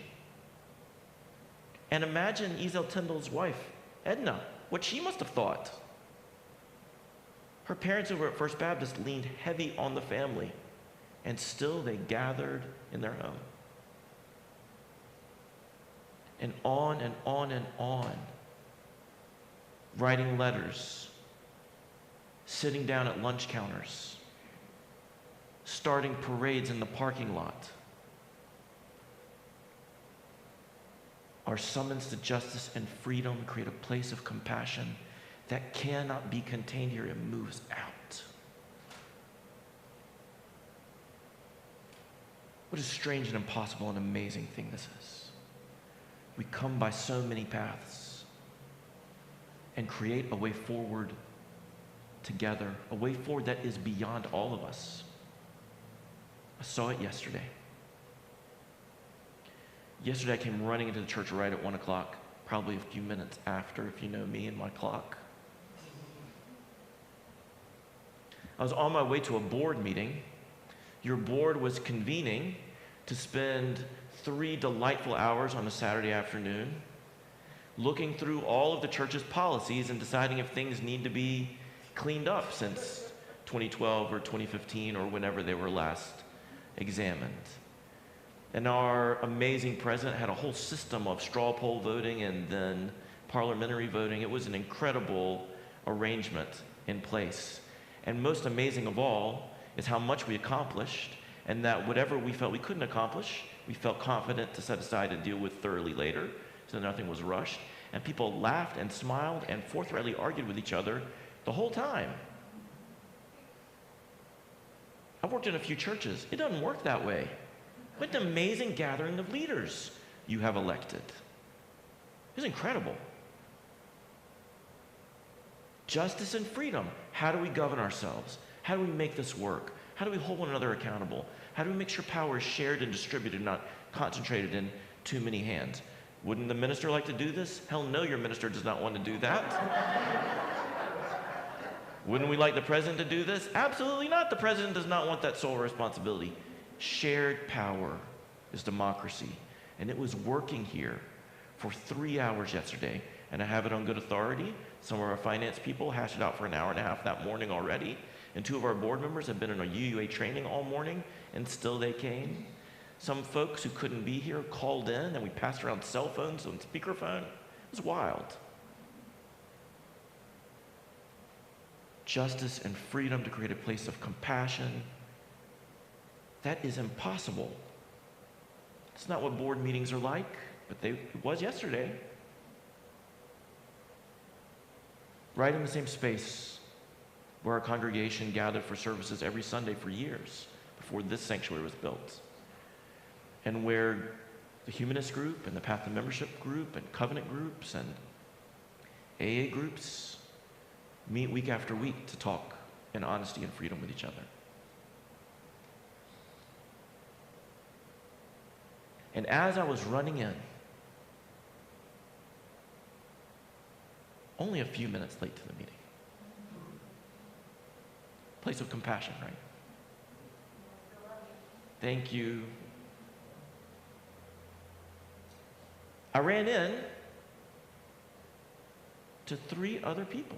And imagine Ezel Tyndall's wife, Edna, what she must have thought. Her parents over at First Baptist leaned heavy on the family, and still they gathered in their home. And on and on and on, writing letters, sitting down at lunch counters, starting parades in the parking lot. Our summons to justice and freedom create a place of compassion that cannot be contained here. It moves out. What a strange and impossible and amazing thing this is. We come by so many paths and create a way forward together, a way forward that is beyond all of us. I saw it yesterday. Yesterday I came running into the church right at 1 o'clock, probably a few minutes after, if you know me and my clock. I was on my way to a board meeting. Your board was convening to spend 3 delightful hours on a Saturday afternoon looking through all of the church's policies and deciding if things need to be cleaned up since 2012 or 2015 or whenever they were last examined. And our amazing president had a whole system of straw poll voting and then parliamentary voting. It was an incredible arrangement in place. And most amazing of all is how much we accomplished, and that whatever we felt we couldn't accomplish, we felt confident to set aside and deal with thoroughly later, so nothing was rushed. And people laughed and smiled and forthrightly argued with each other the whole time. I've worked in a few churches. It doesn't work that way. What an amazing gathering of leaders you have elected. It's incredible. Justice and freedom. How do we govern ourselves? How do we make this work? How do we hold one another accountable? How do we make sure power is shared and distributed, not concentrated in too many hands? Wouldn't the minister like to do this? Hell no, your minister does not want to do that. Wouldn't we like the president to do this? Absolutely not. The president does not want that sole responsibility. Shared power is democracy. And it was working here for 3 hours yesterday. And I have it on good authority. Some of our finance people hashed it out for an hour and a half that morning already. And 2 of our board members have been in a UUA training all morning, and still they came. Some folks who couldn't be here called in, and we passed around cell phones and speakerphone. It was wild. Justice and freedom to create a place of compassion. That is impossible. It's not what board meetings are like, but it was yesterday. Right in the same space where our congregation gathered for services every Sunday for years before this sanctuary was built. And where the humanist group and the Path to Membership group and covenant groups and AA groups meet week after week to talk in honesty and freedom with each other. And as I was running in, only a few minutes late to the meeting, place of compassion, right? Thank you. I ran in to 3 other people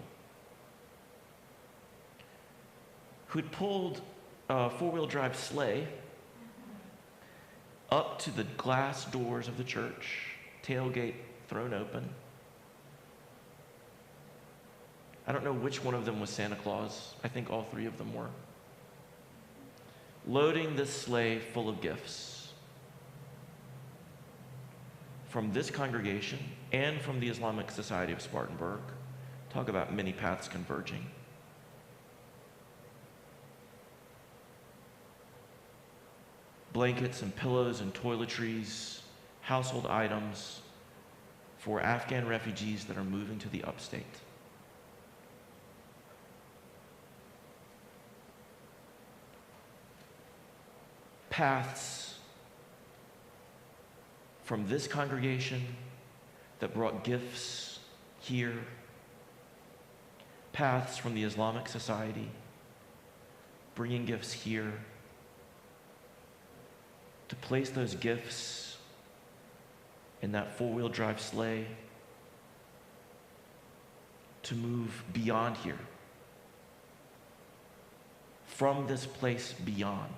who'd pulled a 4-wheel drive sleigh up to the glass doors of the church, tailgate thrown open. I don't know which one of them was Santa Claus. I think all 3 of them were. Loading this sleigh full of gifts from this congregation and from the Islamic Society of Spartanburg. Talk about many paths converging. Blankets and pillows and toiletries, household items for Afghan refugees that are moving to the upstate. Paths from this congregation that brought gifts here. Paths from the Islamic Society bringing gifts here. To place those gifts in that 4-wheel drive sleigh, to move beyond here, from this place beyond.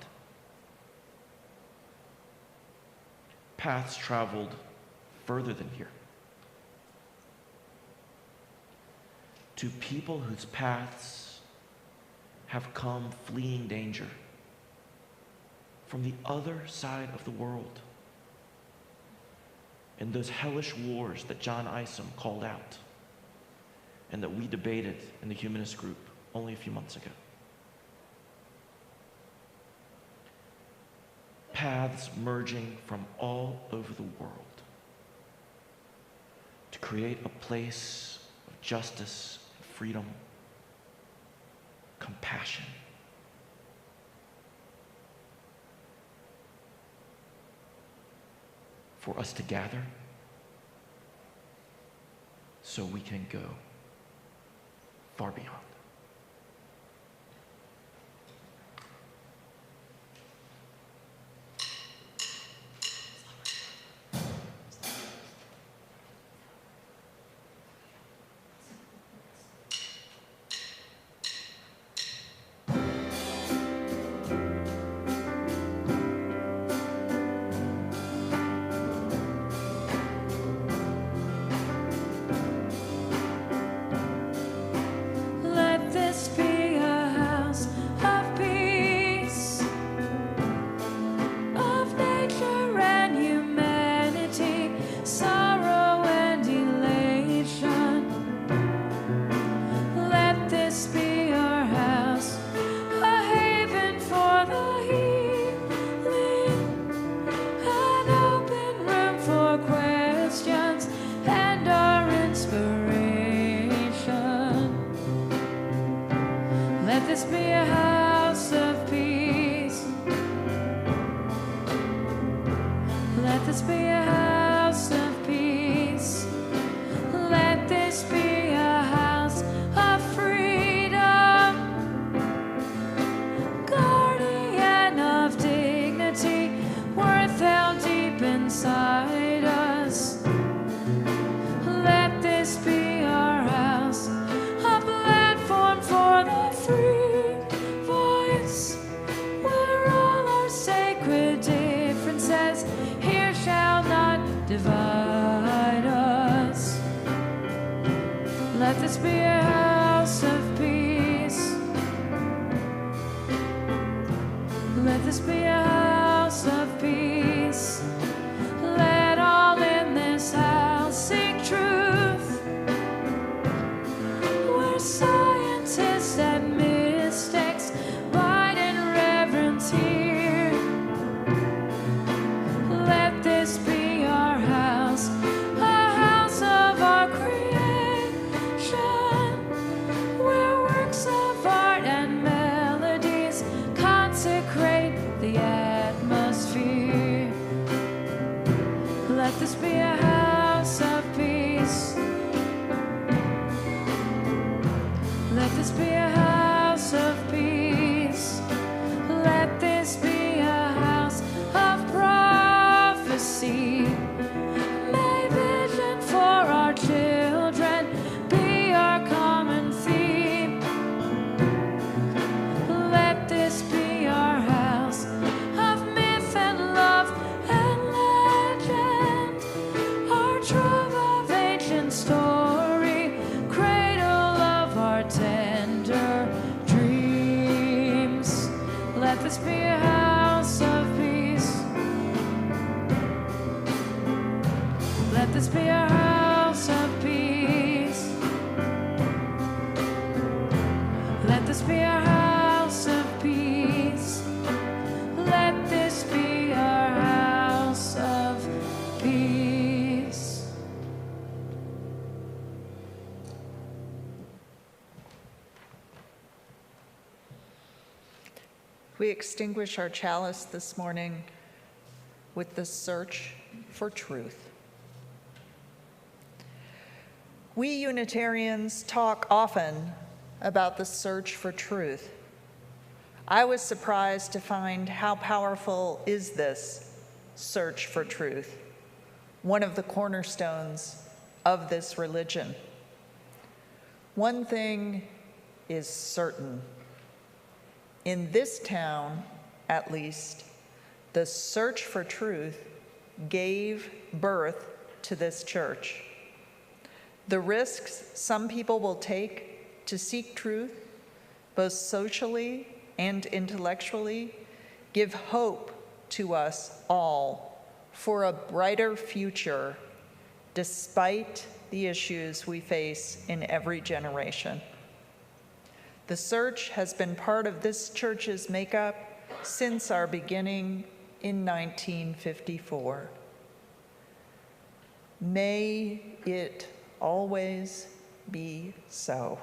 Paths traveled further than here. To people whose paths have come fleeing danger from the other side of the world in those hellish wars that John Isom called out and that we debated in the humanist group only a few months ago. Paths merging from all over the world to create a place of justice, freedom, compassion. For us to gather so we can go far beyond. this be a house of peace. Let this be a house of peace. Let this be a house of freedom, guardian of dignity, worth held deep inside us. Let this be our house, a platform for the free voice, where all our sacred differences here shall not divide us. Let this be a house of peace. Let this be a house of peace. Let all in this house seek truth, where scientists and mystics bide in reverence here. Let this be our house, a house of our creation, where works of art and melodies consecrate the atmosphere. Let this be a house of peace. Let this be a house of peace. Let this be a house of prophecy. May vision for our children be our common theme. Let this be our house of myth and love and legend, our trove of ancient story, cradle of our tender dreams. Let this be a house of peace. Let this be a house of peace. Let this be a house of peace. Let this be our house of peace. We extinguish our chalice this morning with the search for truth. We Unitarians talk often about the search for truth. I was surprised to find how powerful is this search for truth, one of the cornerstones of this religion. One thing is certain. In this town, at least, the search for truth gave birth to this church. The risks some people will take to seek truth, both socially and intellectually, give hope to us all for a brighter future despite the issues we face in every generation. The search has been part of this church's makeup since our beginning in 1954. May it always be so.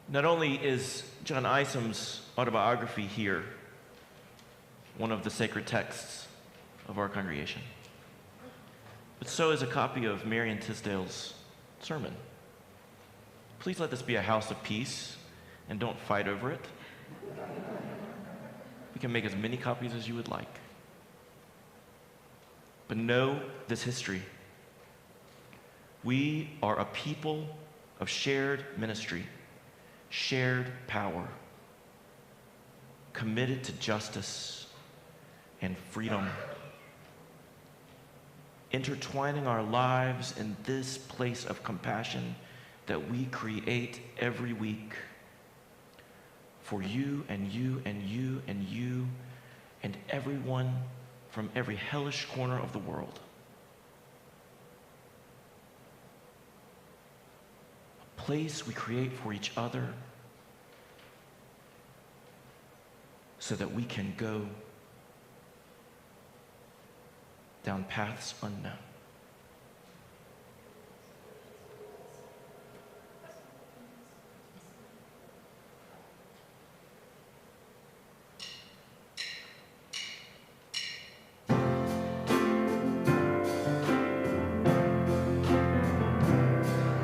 Not only is John Isom's autobiography here, one of the sacred texts of our congregation, but so is a copy of Marion Tisdale's sermon. Please let this be a house of peace and don't fight over it. We can make as many copies as you would like. But know this history. We are a people of shared ministry, shared power, committed to justice and freedom, intertwining our lives in this place of compassion that we create every week for you and you and you and you and everyone from every hellish corner of the world. A place we create for each other so that we can go down paths unknown.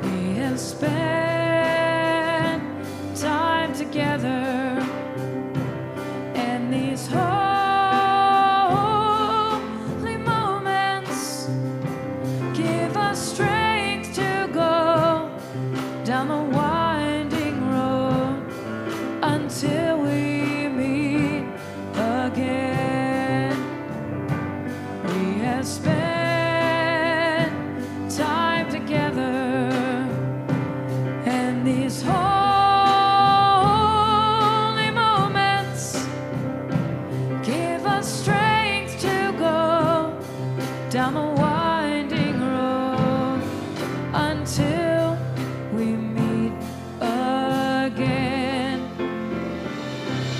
We have spent time together.